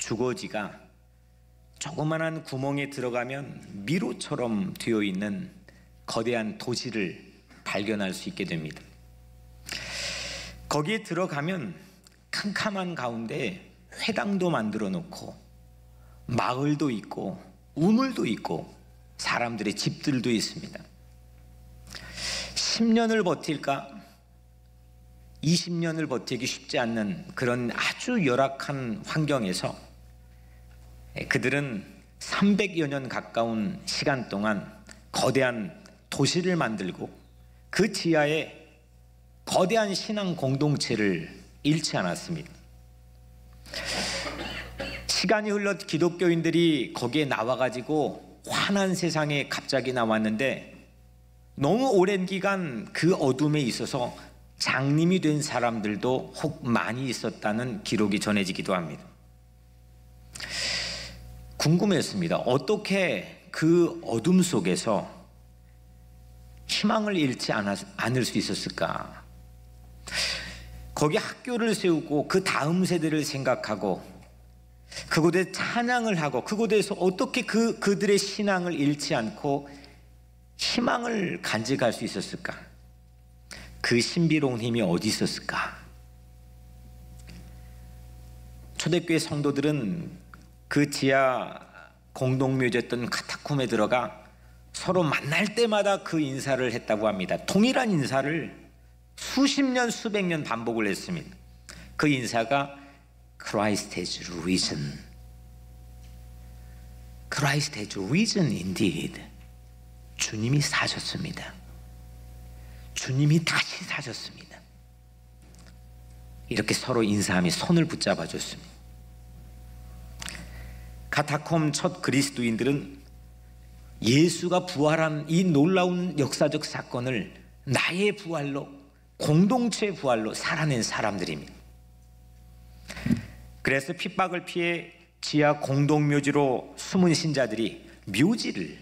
주거지가 조그만한 구멍에 들어가면 미로처럼 되어 있는 거대한 도시를 발견할 수 있게 됩니다. 거기에 들어가면 캄캄한 가운데 회당도 만들어 놓고 마을도 있고 우물도 있고 사람들의 집들도 있습니다. 10년을 버틸까 20년을 버티기 쉽지 않는 그런 아주 열악한 환경에서 그들은 300여 년 가까운 시간 동안 거대한 도시를 만들고 그 지하에 거대한 신앙 공동체를 잃지 않았습니다. 시간이 흘러 기독교인들이 거기에 나와가지고 환한 세상에 갑자기 나왔는데 너무 오랜 기간 그 어둠에 있어서 장님이 된 사람들도 혹 많이 있었다는 기록이 전해지기도 합니다. 궁금했습니다. 어떻게 그 어둠 속에서 희망을 잃지 않을 수 있었을까? 거기 학교를 세우고 그 다음 세대를 생각하고 그곳에 찬양을 하고 그곳에서 어떻게 그들의 신앙을 잃지 않고 희망을 간직할 수 있었을까? 그 신비로운 힘이 어디 있었을까? 초대교회 성도들은 그 지하 공동묘지였던 카타콤에 들어가 서로 만날 때마다 그 인사를 했다고 합니다. 동일한 인사를 수십 년, 수백 년 반복을 했습니다. 그 인사가 Christ has risen. Christ has risen indeed. 주님이 사셨습니다. 주님이 다시 사셨습니다. 이렇게 서로 인사하며 손을 붙잡아 줬습니다. 카타콤 첫 그리스도인들은 예수가 부활한 이 놀라운 역사적 사건을 나의 부활로, 공동체의 부활로 살아낸 사람들입니다. 그래서 핍박을 피해 지하 공동묘지로 숨은 신자들이 묘지를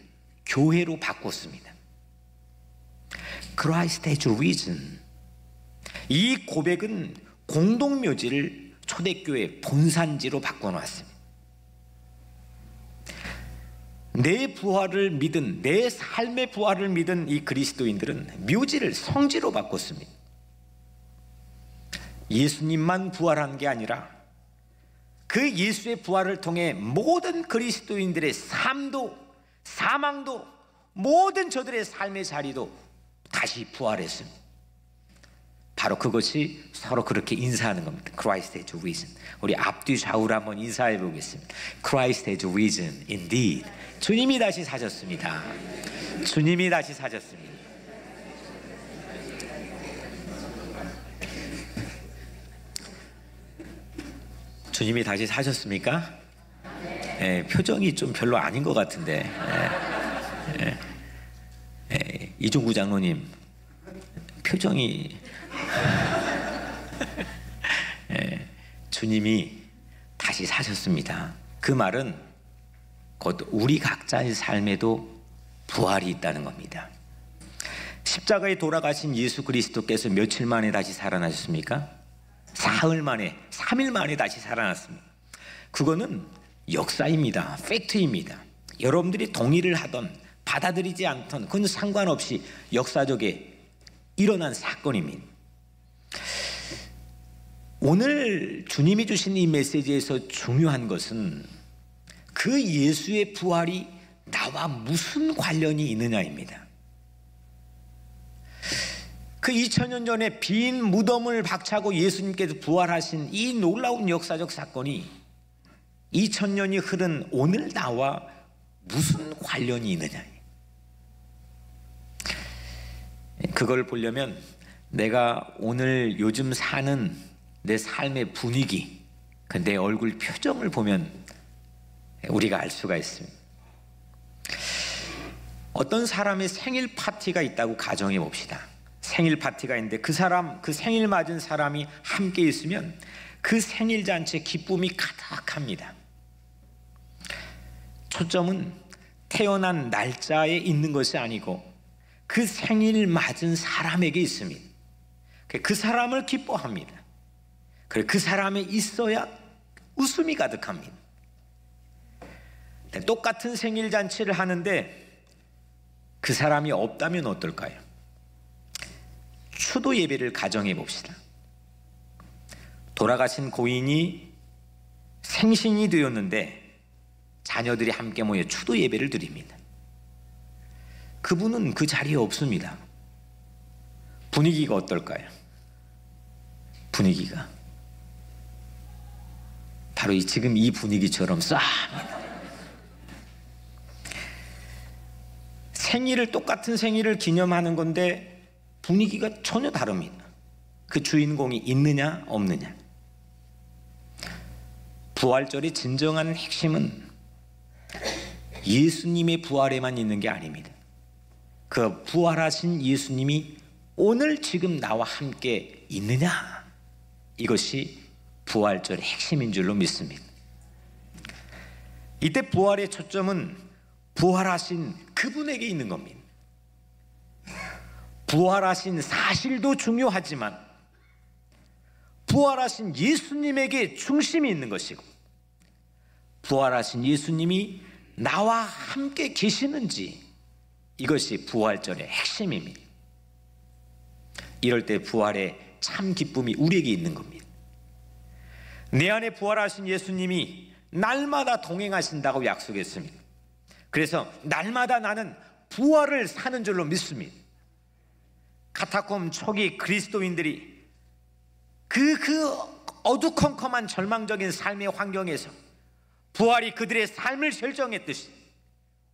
교회로 바꿨습니다. Christ has risen. 이 고백은 공동묘지를 초대교회 본산지로 바꿔놨습니다. 내 부활을 믿은, 내 삶의 부활을 믿은 이 그리스도인들은 묘지를 성지로 바꿨습니다. 예수님만 부활한 게 아니라 그 예수의 부활을 통해 모든 그리스도인들의 삶도, 사망도, 모든 저들의 삶의 자리도 다시 부활했습니다. 바로 그것이 서로 그렇게 인사하는 겁니다. Christ has risen. 우리 앞뒤 좌우로 한번 인사해 보겠습니다. Christ has risen indeed. 주님이 다시 사셨습니다. 주님이 다시 사셨습니다. 주님이 다시 사셨습니까? 표정이 좀 별로 아닌 것 같은데. 이종구 장로님 표정이 주님이 다시 사셨습니다. 그 말은 곧 우리 각자의 삶에도 부활이 있다는 겁니다. 십자가에 돌아가신 예수 그리스도께서 며칠 만에 다시 살아나셨습니까? 사흘 만에, 3일 만에 다시 살아났습니다. 그거는 역사입니다. 팩트입니다. 여러분들이 동의를 하던 받아들이지 않던 그건 상관없이 역사적에 일어난 사건입니다. 오늘 주님이 주신 이 메시지에서 중요한 것은 그 예수의 부활이 나와 무슨 관련이 있느냐입니다. 그 2000년 전에 빈 무덤을 박차고 예수님께서 부활하신 이 놀라운 역사적 사건이 2000년이 흐른 오늘 나와 무슨 관련이 있느냐. 그걸 보려면 내가 오늘 요즘 사는 내 삶의 분위기, 내 얼굴 표정을 보면 우리가 알 수가 있습니다. 어떤 사람의 생일 파티가 있다고 가정해 봅시다. 생일 파티가 있는데 그 생일 맞은 사람이 함께 있으면 그 생일 잔치에 기쁨이 가득합니다. 초점은 태어난 날짜에 있는 것이 아니고 그 생일 맞은 사람에게 있습니다. 그 사람을 기뻐합니다. 그 사람에 있어야 웃음이 가득합니다. 똑같은 생일 잔치를 하는데 그 사람이 없다면 어떨까요? 추도 예배를 가정해 봅시다. 돌아가신 고인이 생신이 되었는데 자녀들이 함께 모여 추도 예배를 드립니다. 그분은 그 자리에 없습니다. 분위기가 어떨까요? 분위기가 바로 지금 이 분위기처럼 싸합니다. 생일을, 똑같은 생일을 기념하는 건데 분위기가 전혀 다릅니다. 그 주인공이 있느냐 없느냐. 부활절의 진정한 핵심은 예수님의 부활에만 있는 게 아닙니다. 그 부활하신 예수님이 오늘 지금 나와 함께 있느냐, 이것이 부활절의 핵심인 줄로 믿습니다. 이때 부활의 초점은 부활하신 그분에게 있는 겁니다. 부활하신 사실도 중요하지만 부활하신 예수님에게 중심이 있는 것이고, 부활하신 예수님이 나와 함께 계시는지, 이것이 부활절의 핵심입니다. 이럴 때 부활의 참 기쁨이 우리에게 있는 겁니다. 내 안에 부활하신 예수님이 날마다 동행하신다고 약속했습니다. 그래서 날마다 나는 부활을 사는 줄로 믿습니다. 카타콤 초기 그리스도인들이 그 어두컴컴한 절망적인 삶의 환경에서 부활이 그들의 삶을 결정했듯이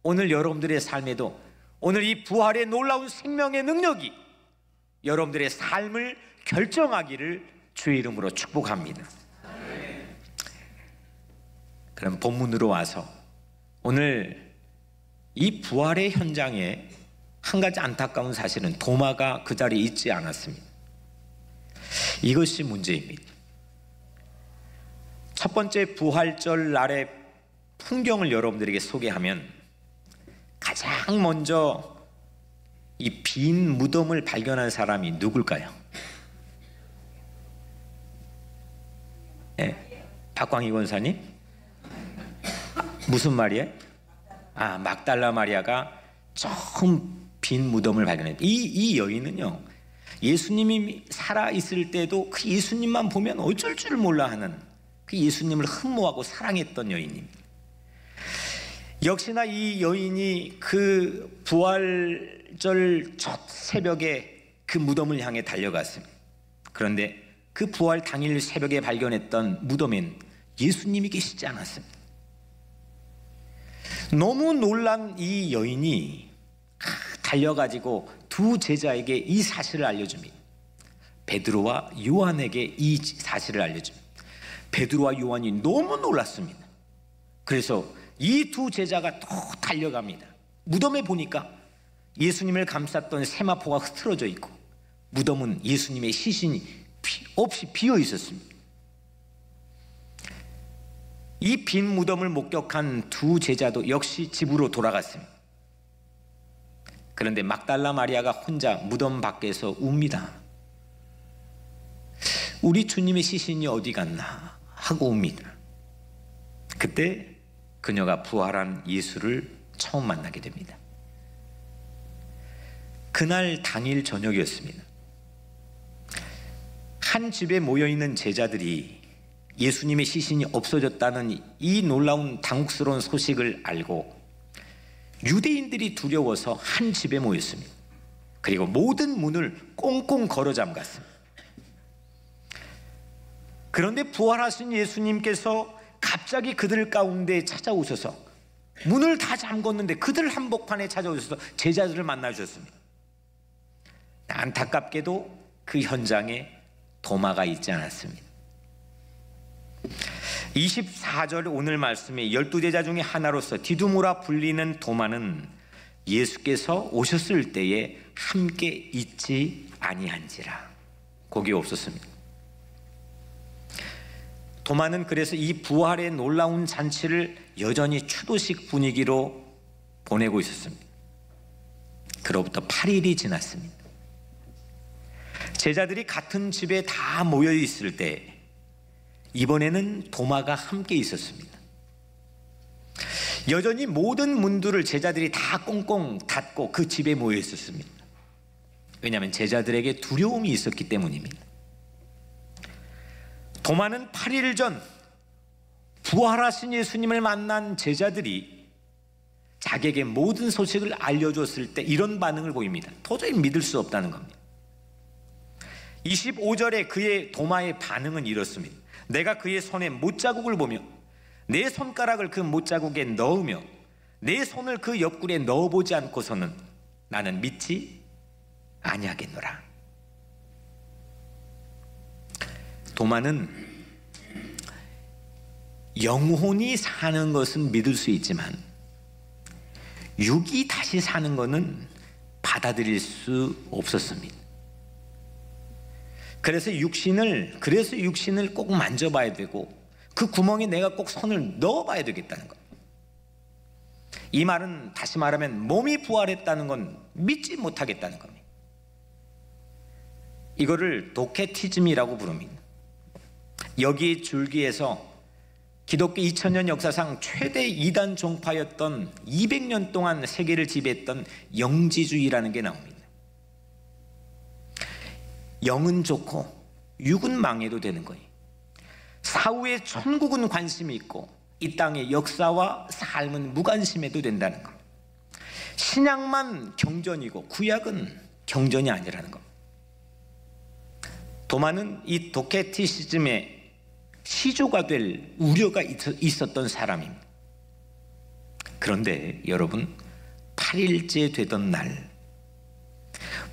오늘 여러분들의 삶에도 오늘 이 부활의 놀라운 생명의 능력이 여러분들의 삶을 결정하기를 주의 이름으로 축복합니다. 그럼 본문으로 와서 오늘 이 부활의 현장에 한 가지 안타까운 사실은 도마가 그 자리에 있지 않았습니다. 이것이 문제입니다. 첫 번째 부활절 날의 풍경을 여러분들에게 소개하면 가장 먼저 이 빈 무덤을 발견한 사람이 누굴까요? 네, 박광희 권사님? 무슨 말이에요? 막달라 마리아가 처음 빈 무덤을 발견했다. 이 여인은요, 예수님이 살아있을 때도 그 예수님만 보면 어쩔 줄 몰라 하는 그 예수님을 흠모하고 사랑했던 여인입니다. 역시나 이 여인이 그 부활절 첫 새벽에 그 무덤을 향해 달려갔습니다. 그런데 그 부활 당일 새벽에 발견했던 무덤엔 예수님이 계시지 않았습니다. 너무 놀란 이 여인이 달려가지고 두 제자에게 이 사실을 알려줍니다. 베드로와 요한에게 이 사실을 알려줍니다. 베드로와 요한이 너무 놀랐습니다. 그래서 이 두 제자가 또 달려갑니다. 무덤에 보니까 예수님을 감쌌던 세마포가 흐트러져 있고 무덤은 예수님의 시신이 없이 비어 있었습니다. 이 빈 무덤을 목격한 두 제자도 역시 집으로 돌아갔습니다. 그런데 막달라 마리아가 혼자 무덤 밖에서 웁니다. 우리 주님의 시신이 어디 갔나 하고 웁니다. 그때 그녀가 부활한 예수를 처음 만나게 됩니다. 그날 당일 저녁이었습니다. 한 집에 모여있는 제자들이 예수님의 시신이 없어졌다는 이 놀라운 당혹스러운 소식을 알고 유대인들이 두려워서 한 집에 모였습니다. 그리고 모든 문을 꽁꽁 걸어 잠갔습니다. 그런데 부활하신 예수님께서 갑자기 그들 가운데 찾아오셔서 문을 다 잠궜는데 그들 한복판에 찾아오셔서 제자들을 만나 주셨습니다. 안타깝게도 그 현장에 도마가 있지 않았습니다. 24절 오늘 말씀에 12제자 중에 하나로서 디두모라 불리는 도마는 예수께서 오셨을 때에 함께 있지 아니한지라. 거기 없었습니다. 도마는 그래서 이 부활의 놀라운 잔치를 여전히 추도식 분위기로 보내고 있었습니다. 그로부터 8일이 지났습니다. 제자들이 같은 집에 다 모여 있을 때 이번에는 도마가 함께 있었습니다. 여전히 모든 문들을 제자들이 다 꽁꽁 닫고 그 집에 모여 있었습니다. 왜냐하면 제자들에게 두려움이 있었기 때문입니다. 도마는 8일 전 부활하신 예수님을 만난 제자들이 자기에게 모든 소식을 알려줬을 때 이런 반응을 보입니다. 도저히 믿을 수 없다는 겁니다. 25절에 그의 도마의 반응은 이렇습니다. 내가 그의 손에 못자국을 보며 내 손가락을 그 못자국에 넣으며 내 손을 그 옆구리에 넣어보지 않고서는 나는 믿지 아니하겠노라. 도마는 영혼이 사는 것은 믿을 수 있지만 육이 다시 사는 것은 받아들일 수 없었습니다. 그래서 육신을 꼭 만져봐야 되고 그 구멍에 내가 꼭 손을 넣어봐야 되겠다는 것. 이 말은 다시 말하면 몸이 부활했다는 건 믿지 못하겠다는 겁니다. 이거를 도케티즘이라고 부릅니다. 여기 줄기에서 기독교 2000년 역사상 최대 이단 종파였던 200년 동안 세계를 지배했던 영지주의라는 게 나옵니다. 영은 좋고 육은 망해도 되는 거예요. 사후에 천국은 관심이 있고 이 땅의 역사와 삶은 무관심해도 된다는 것. 신약만 경전이고 구약은 경전이 아니라는 것. 도마는 이 도케티시즘의 시조가 될 우려가 있었던 사람입니다. 그런데 여러분, 8일째 되던 날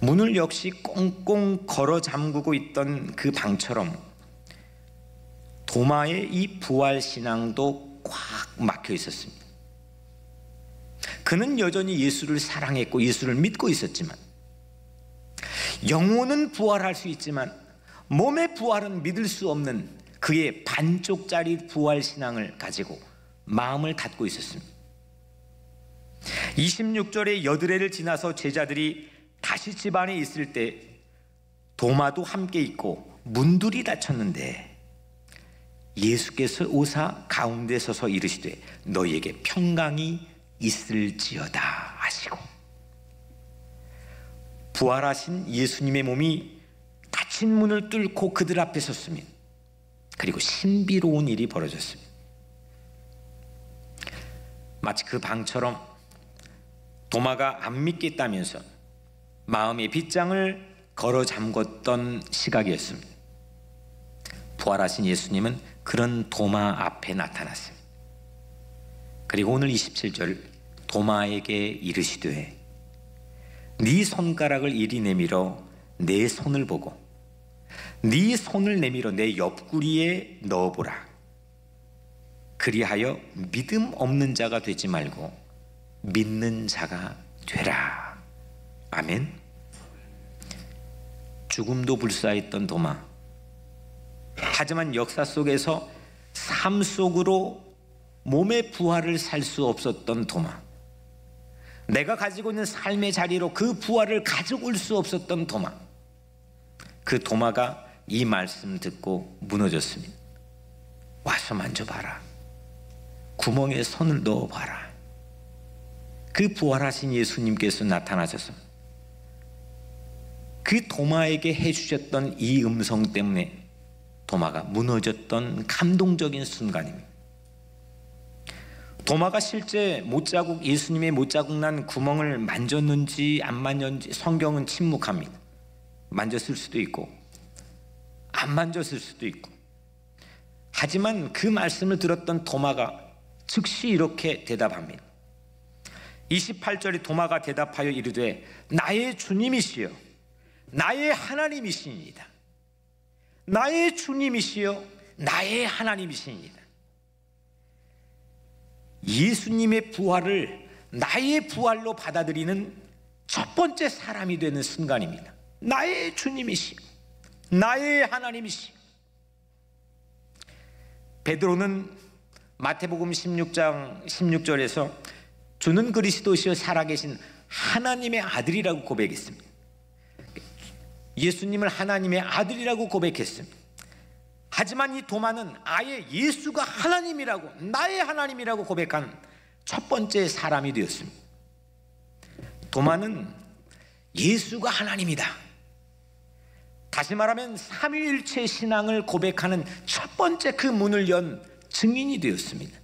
문을 역시 꽁꽁 걸어 잠그고 있던 그 방처럼 도마의 이 부활신앙도 꽉 막혀 있었습니다. 그는 여전히 예수를 사랑했고 예수를 믿고 있었지만 영혼은 부활할 수 있지만 몸의 부활은 믿을 수 없는 그의 반쪽짜리 부활신앙을 가지고 마음을 닫고 있었습니다. 26절에 여드레를 지나서 제자들이 다시 집 안에 있을 때 도마도 함께 있고 문들이 닫혔는데 예수께서 오사 가운데 서서 이르시되 너희에게 평강이 있을지어다 하시고, 부활하신 예수님의 몸이 닫힌 문을 뚫고 그들 앞에 섰습니다. 그리고 신비로운 일이 벌어졌습니다. 마치 그 방처럼 도마가 안 믿겠다면서 마음의 빗장을 걸어 잠궜던 시각이었습니다. 부활하신 예수님은 그런 도마 앞에 나타났습니다. 그리고 오늘 27절 도마에게 이르시되 네 손가락을 이리 내밀어 내 손을 보고 네 손을 내밀어 내 옆구리에 넣어보라. 그리하여 믿음 없는 자가 되지 말고 믿는 자가 되라. 아멘. 죽음도 불사했던 도마, 하지만 역사 속에서 삶 속으로 몸의 부활을 살 수 없었던 도마, 내가 가지고 있는 삶의 자리로 그 부활을 가져올 수 없었던 도마, 그 도마가 이 말씀 듣고 무너졌습니다. 와서 만져봐라. 구멍에 손을 넣어봐라. 그 부활하신 예수님께서 나타나셔서 그 도마에게 해주셨던 이 음성 때문에 도마가 무너졌던 감동적인 순간입니다. 도마가 실제 못자국, 예수님의 못자국 난 구멍을 만졌는지 안 만졌는지 성경은 침묵합니다. 만졌을 수도 있고 안 만졌을 수도 있고, 하지만 그 말씀을 들었던 도마가 즉시 이렇게 대답합니다. 28절에 도마가 대답하여 이르되 나의 주님이시여 나의 하나님이시니이다. 나의 주님이시여 나의 하나님이시니이다. 예수님의 부활을 나의 부활로 받아들이는 첫 번째 사람이 되는 순간입니다. 나의 주님이시여 나의 하나님이시여. 베드로는 마태복음 16장 16절에서 주는 그리스도시여 살아계신 하나님의 아들이라고 고백했습니다. 예수님을 하나님의 아들이라고 고백했습니다. 하지만 이 도마는 아예 예수가 하나님이라고, 나의 하나님이라고 고백한 첫 번째 사람이 되었습니다. 도마는 예수가 하나님이다, 다시 말하면 삼위일체 신앙을 고백하는 첫 번째 그 문을 연 증인이 되었습니다.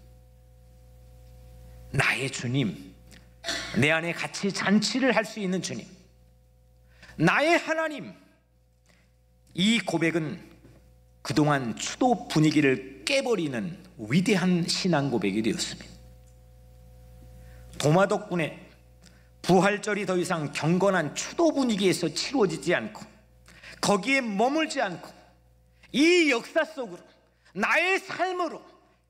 나의 주님, 내 안에 같이 잔치를 할 수 있는 주님, 나의 하나님. 이 고백은 그동안 추도 분위기를 깨버리는 위대한 신앙 고백이 되었습니다. 도마 덕분에 부활절이 더 이상 경건한 추도 분위기에서 치루어지지 않고 거기에 머물지 않고 이 역사 속으로 나의 삶으로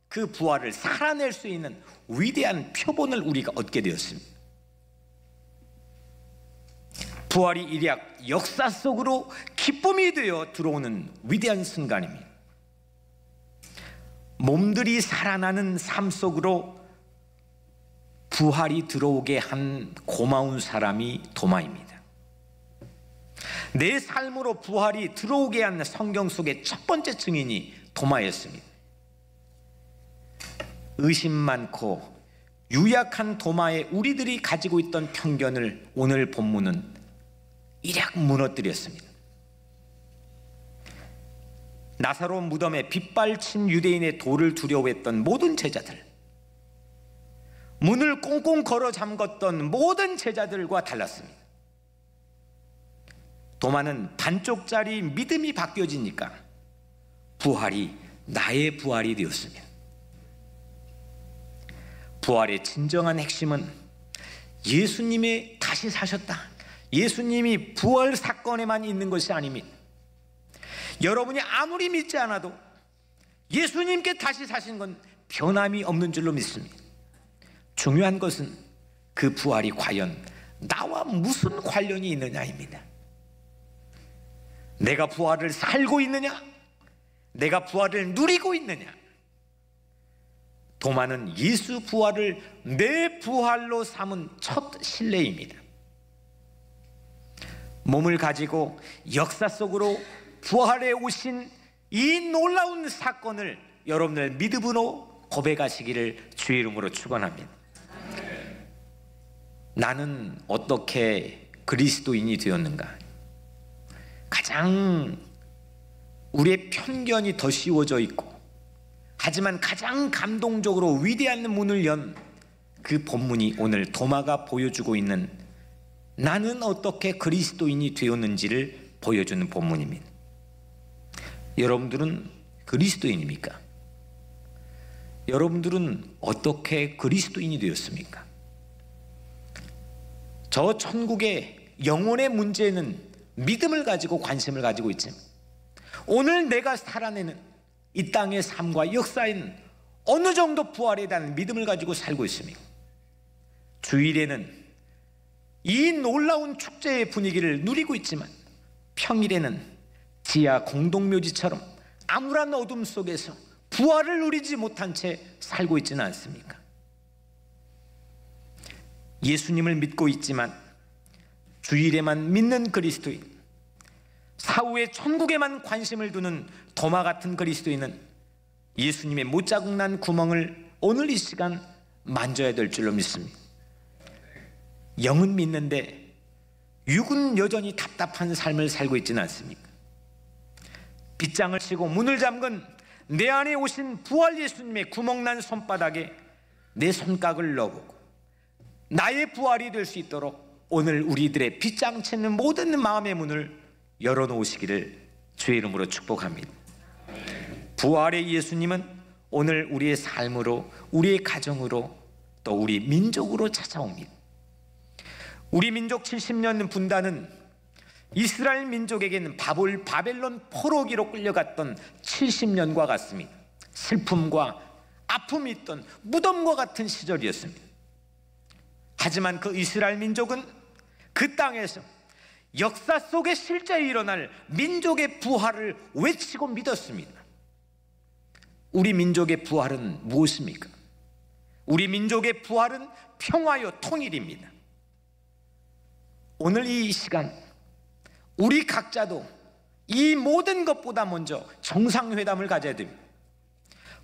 그 부활을 살아낼 수 있는 위대한 표본을 우리가 얻게 되었습니다. 부활이 일약 역사 속으로 기쁨이 되어 들어오는 위대한 순간입니다. 몸들이 살아나는 삶 속으로 부활이 들어오게 한 고마운 사람이 도마입니다. 내 삶으로 부활이 들어오게 한 성경 속의 첫 번째 증인이 도마였습니다. 의심 많고 유약한 도마에 우리들이 가지고 있던 편견을 오늘 본문은 일약 무너뜨렸습니다. 나사로 무덤에 빗발친 유대인의 돌을 두려워했던 모든 제자들, 문을 꽁꽁 걸어 잠궜던 모든 제자들과 달랐습니다. 도마는 반쪽짜리 믿음이 바뀌어지니까 부활이 나의 부활이 되었습니다. 부활의 진정한 핵심은 예수님이 다시 사셨다, 예수님이 부활 사건에만 있는 것이 아닙니다. 여러분이 아무리 믿지 않아도 예수님께 다시 사신 건 변함이 없는 줄로 믿습니다. 중요한 것은 그 부활이 과연 나와 무슨 관련이 있느냐입니다. 내가 부활을 살고 있느냐, 내가 부활을 누리고 있느냐. 도마는 예수 부활을 내 부활로 삼은 첫 신뢰입니다. 몸을 가지고 역사 속으로 부활해 오신 이 놀라운 사건을 여러분들 믿음으로 고백하시기를 주의 이름으로 축원합니다. 나는 어떻게 그리스도인이 되었는가? 가장 우리의 편견이 더 씌워져 있고, 하지만 가장 감동적으로 위대한 문을 연 그 본문이 오늘 도마가 보여주고 있는 나는 어떻게 그리스도인이 되었는지를 보여주는 본문입니다. 여러분들은 그리스도인입니까? 여러분들은 어떻게 그리스도인이 되었습니까? 저 천국의 영혼의 문제는 믿음을 가지고 관심을 가지고 있지만, 오늘 내가 살아내는 이 땅의 삶과 역사에는 어느 정도 부활에 대한 믿음을 가지고 살고 있습니까? 주일에는 이 놀라운 축제의 분위기를 누리고 있지만 평일에는 지하 공동묘지처럼 암울한 어둠 속에서 부활을 누리지 못한 채 살고 있지는 않습니까? 예수님을 믿고 있지만 주일에만 믿는 그리스도인, 사후에 천국에만 관심을 두는 도마 같은 그리스도인은 예수님의 못자국 난 구멍을 오늘 이 시간 만져야 될 줄로 믿습니다. 영은 믿는데 육은 여전히 답답한 삶을 살고 있지는 않습니까? 빗장을 치고 문을 잠근 내 안에 오신 부활 예수님의 구멍난 손바닥에 내 손깍을 넣어보고 나의 부활이 될 수 있도록 오늘 우리들의 빗장 치는 모든 마음의 문을 열어놓으시기를 주의 이름으로 축복합니다. 부활의 예수님은 오늘 우리의 삶으로, 우리의 가정으로, 또 우리 민족으로 찾아옵니다. 우리 민족 70년 분단은 이스라엘 민족에게는 바벨론 포로기로 끌려갔던 70년과 같습니다. 슬픔과 아픔이 있던 무덤과 같은 시절이었습니다. 하지만 그 이스라엘 민족은 그 땅에서 역사 속에 실제 일어날 민족의 부활을 외치고 믿었습니다. 우리 민족의 부활은 무엇입니까? 우리 민족의 부활은 평화요 통일입니다. 오늘 이 시간 우리 각자도 이 모든 것보다 먼저 정상회담을 가져야 됩니다.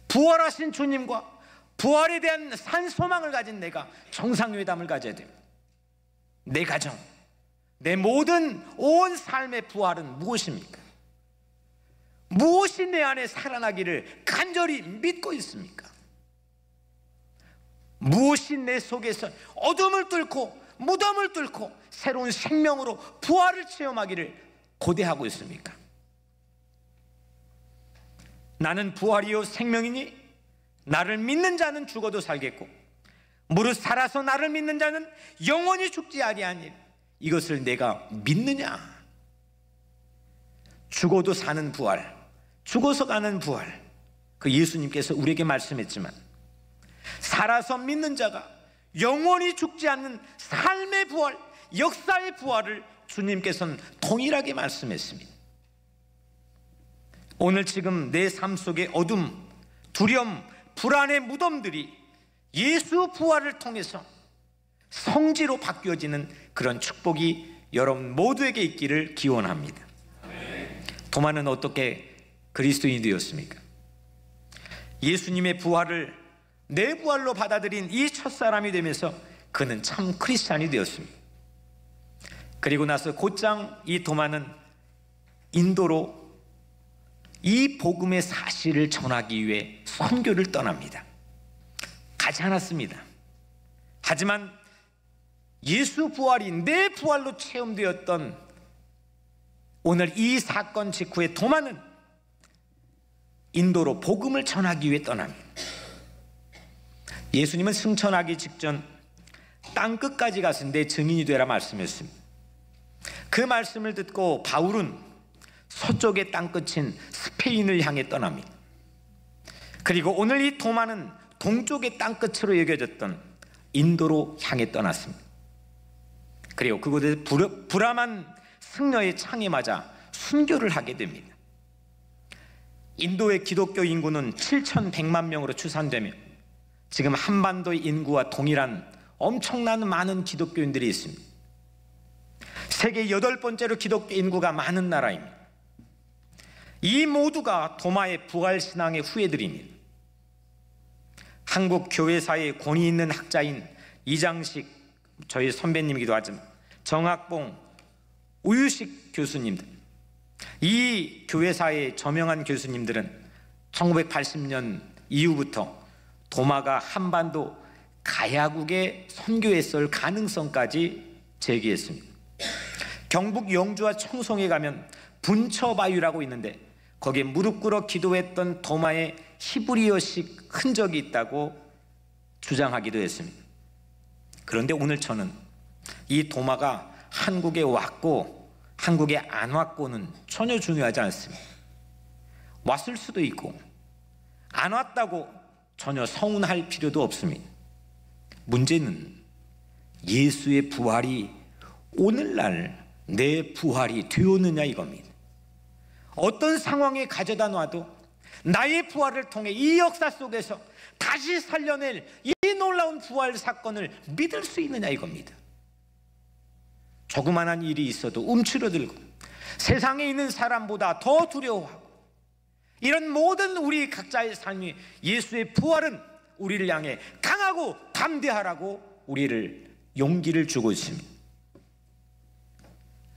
부활하신 주님과 부활에 대한 산소망을 가진 내가 정상회담을 가져야 돼요. 내 가정, 내 모든 온 삶의 부활은 무엇입니까? 무엇이 내 안에 살아나기를 간절히 믿고 있습니까? 무엇이 내 속에서 어둠을 뚫고 무덤을 뚫고 새로운 생명으로 부활을 체험하기를 고대하고 있습니까? 나는 부활이요 생명이니 나를 믿는 자는 죽어도 살겠고 무릇 살아서 나를 믿는 자는 영원히 죽지 아니하니 이것을 내가 믿느냐? 죽어도 사는 부활, 죽어서 가는 부활, 그 예수님께서 우리에게 말씀했지만 살아서 믿는 자가 영원히 죽지 않는 삶의 부활, 역사의 부활을 주님께서는 동일하게 말씀했습니다. 오늘 지금 내 삶 속의 어둠, 두려움, 불안의 무덤들이 예수 부활을 통해서 성지로 바뀌어지는 그런 축복이 여러분 모두에게 있기를 기원합니다. 도마는 어떻게 그리스도인이 되었습니까? 예수님의 부활을 내 부활로 받아들인 이 첫사람이 되면서 그는 참 크리스찬이 되었습니다. 그리고 나서 곧장 이 도마는 인도로 이 복음의 사실을 전하기 위해 선교를 떠납니다. 가지 않았습니다. 하지만 예수 부활이 내 부활로 체험되었던 오늘 이 사건 직후에 도마는 인도로 복음을 전하기 위해 떠납니다. 예수님은 승천하기 직전 땅끝까지 가서 내 증인이 되라 말씀했습니다. 그 말씀을 듣고 바울은 서쪽의 땅끝인 스페인을 향해 떠납니다. 그리고 오늘 이 도마는 동쪽의 땅끝으로 여겨졌던 인도로 향해 떠났습니다. 그리고 그곳에 불암한 승려의 창에 맞아 순교를 하게 됩니다. 인도의 기독교 인구는 7,100만 명으로 추산되며 지금 한반도의 인구와 동일한 엄청난 많은 기독교인들이 있습니다. 세계 8번째로 기독교 인구가 많은 나라입니다. 이 모두가 도마의 부활신앙의 후예들입니다. 한국 교회사의 권위 있는 학자인 이장식, 저희 선배님이기도 하지만 정학봉, 우유식 교수님들, 이 교회사의 저명한 교수님들은 1980년 이후부터 도마가 한반도 가야국에 선교했을 가능성까지 제기했습니다. 경북 영주와 청송에 가면 분처바위라고 있는데 거기에 무릎 꿇어 기도했던 도마의 히브리어식 흔적이 있다고 주장하기도 했습니다. 그런데 오늘 저는 이 도마가 한국에 왔고 한국에 안 왔고는 전혀 중요하지 않습니다. 왔을 수도 있고 안 왔다고 전혀 서운할 필요도 없습니다. 문제는 예수의 부활이 오늘날 내 부활이 되었느냐 이겁니다. 어떤 상황에 가져다 놔도 나의 부활을 통해 이 역사 속에서 다시 살려낼 이 놀라운 부활 사건을 믿을 수 있느냐 이겁니다. 조그만한 일이 있어도 움츠러들고 세상에 있는 사람보다 더 두려워하고 이런 모든 우리 각자의 삶이 예수의 부활은 우리를 향해 강하고 담대하라고 우리를 용기를 주고 있습니다.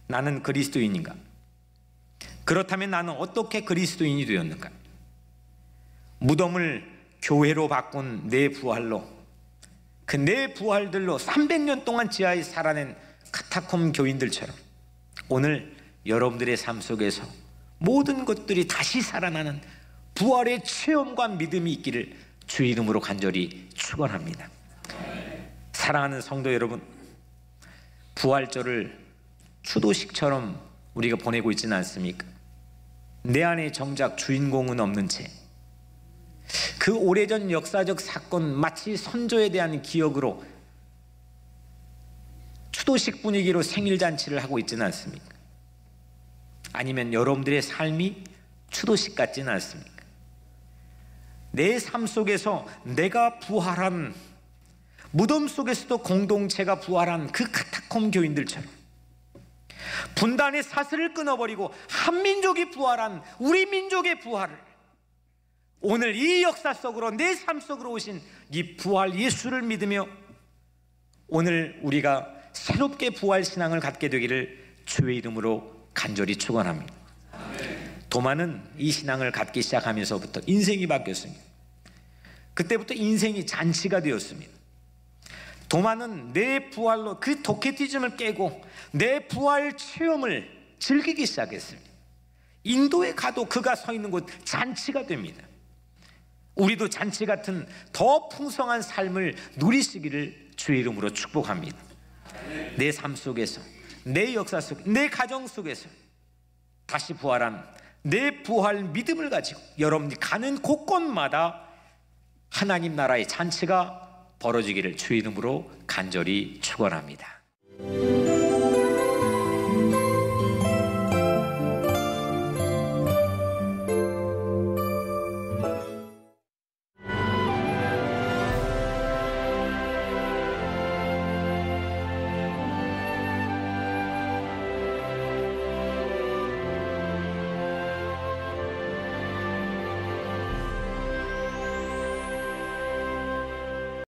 나는 그리스도인인가? 그렇다면 나는 어떻게 그리스도인이 되었는가? 무덤을 교회로 바꾼 내 부활로, 그 내 부활들로 300년 동안 지하에 살아낸 카타콤 교인들처럼 오늘 여러분들의 삶 속에서 모든 것들이 다시 살아나는 부활의 체험과 믿음이 있기를 주의 이름으로 간절히 축원합니다. 사랑하는 성도 여러분, 부활절을 추도식처럼 우리가 보내고 있지는 않습니까? 내 안에 정작 주인공은 없는 채 그 오래전 역사적 사건 마치 선조에 대한 기억으로 추도식 분위기로 생일잔치를 하고 있지는 않습니까? 아니면 여러분들의 삶이 추도식 같지는 않습니까? 내 삶 속에서 내가 부활한, 무덤 속에서도 공동체가 부활한 그 카타콤 교인들처럼 분단의 사슬을 끊어버리고 한민족이 부활한 우리 민족의 부활을 오늘 이 역사 속으로 내 삶 속으로 오신 이 부활 예수를 믿으며 오늘 우리가 새롭게 부활 신앙을 갖게 되기를 주의 이름으로 간절히 축원합니다. 도마는 이 신앙을 갖기 시작하면서부터 인생이 바뀌었습니다. 그때부터 인생이 잔치가 되었습니다. 도마는 내 부활로 그 도케티즘을 깨고 내 부활 체험을 즐기기 시작했습니다. 인도에 가도 그가 서 있는 곳 잔치가 됩니다. 우리도 잔치 같은 더 풍성한 삶을 누리시기를 주의 이름으로 축복합니다. 내 삶 속에서, 내 역사 속, 내 가정 속에서 다시 부활한 내 부활 믿음을 가지고 여러분이 가는 곳곳마다 하나님 나라의 잔치가 벌어지기를 주의 이름으로 간절히 축원합니다.